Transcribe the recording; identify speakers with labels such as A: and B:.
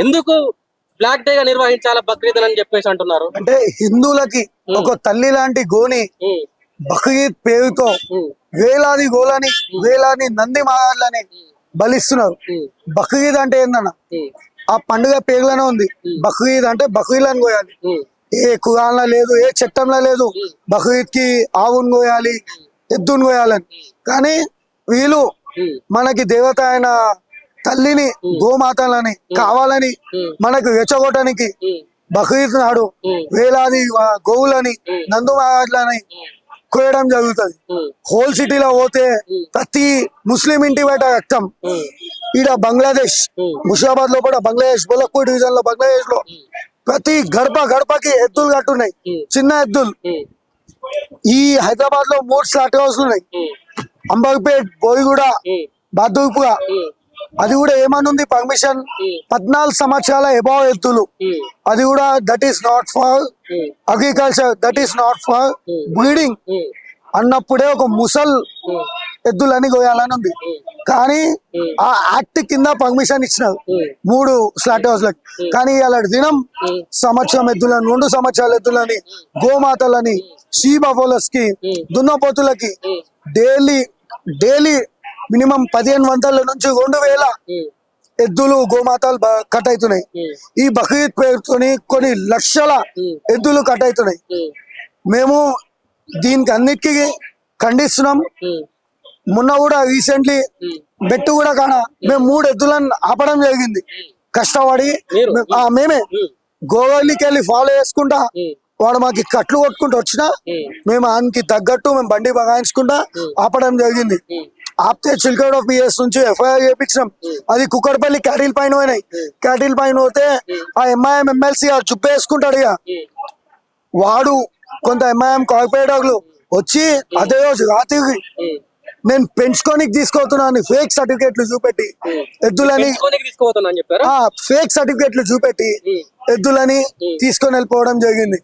A: ఎందుకు black day గా నిర్వహించాలా బక్రీద్ అని చెప్పేసి అంటున్నారు?
B: అంటే హిందువులకి ఒక తల్లి లాంటి గోని బక్రీద్ పేరుతో వేలాది గోలని వేలాది నంది మహారాజులని బలిస్తున్నారు. బక్రీద్ అంటే ఏందన్న ఆ పండుగ పేర్లోనే ఉంది. బక్రీద్ అంటే బక్రీలను కోయాలి. ఏ ఖురాన్లో లేదు, ఏ చట్టంలో లేదు బక్రీద్ కి ఆవును కోయాలి, ఎద్దును కోయాలని. కానీ వీళ్ళు మనకి దేవత అయిన తల్లిని గోమాతలని కావాలని మనకు రెచ్చగొట్టడానికి బక్రీద్ నాడు వేలాది గోవులని నందు మహారాజులని కోయడం జరుగుతుంది. హోల్ సిటీలో పోతే ప్రతి ముస్లిం ఇంటి బయట రక్తం. ఈడ బంగ్లాదేశ్ ముషిరాబాద్ లో కూడా బంగ్లాదేశ్ బోలక్పూర్ డివిజన్ లో బంగ్లాదేశ్ లో ప్రతి గడపకి ఎద్దులు కట్టున్నాయి, చిన్న ఎద్దులు. ఈ హైదరాబాద్ లో 3 స్లాట్ హౌస్లు ఉన్నాయి. అంబర్పేట్, బోయిగూడ, బహదూర్పుర. అది కూడా ఏమనుంది పర్మిషన్ 14 సంవత్సరాల ఎబవ్ ఎద్దులు. అది కూడా that is not for agriculture, that is not for breeding అన్నప్పుడే ఒక ముసల్ ఎద్దులని కోయాలని ఉంది. కానీ ఆ యాక్ట్ కింద పర్మిషన్ ఇచ్చినారు 3 స్లాట్ హౌస్లకి. కానీ అలాంటి దినం సంవత్సరం ఎద్దులని, 2 సంవత్సరాల ఎద్దులని, గోమాతలని, షీ బఫోలస్ కి, దున్నపోతులకి డైలీ మినిమం 1500 నుంచి 2000 ఎద్దులు గోమాతలు కట్ అవుతున్నాయి. ఈ బక్రీద్ పేరుతోని కొన్ని లక్షల ఎద్దులు కట్ అవుతున్నాయి. మేము దీనికి అన్నిటికీ ఖండిస్తున్నాం. మొన్న కూడా రీసెంట్లీ బెట్టు కూడా కాన మేము 3 ఎద్దులను ఆపడం జరిగింది. కష్టపడి మేమే గోవాలికి వెళ్ళి ఫాలో చేసుకుంటా వాడు మాకు కట్లు కొట్టుకుంటూ వచ్చినా మేము ఆయనకి తగ్గట్టు మేము బండి బగాయించుకుంటా ఆపడం జరిగింది. ఆపితే చిల్కౌట్ ఆఫ్ బిఎస్ నుంచి ఎఫ్ఐఆర్ చేయించినాం. అది కుక్కడపల్లి క్యాటిల్ పైన పోయినాయి. క్యాటిల్ పైన పోతే ఆ ఎంఐఎం ఎమ్మెల్సీ చుప్ప వేసుకుంటాడు. ఇక వాడు కొంత ఎంఐఎం కార్పొరేటర్లు వచ్చి అదే రోజు రాత్రికి నేను పెంచుకోనికి తీసుకొస్తున్నాను ఫేక్ సర్టిఫికేట్లు చూపెట్టి ఎద్దులని ఫేక్ సర్టిఫికేట్లు చూపెట్టి ఎద్దులని తీసుకొని వెళ్ళిపోవడం జరిగింది.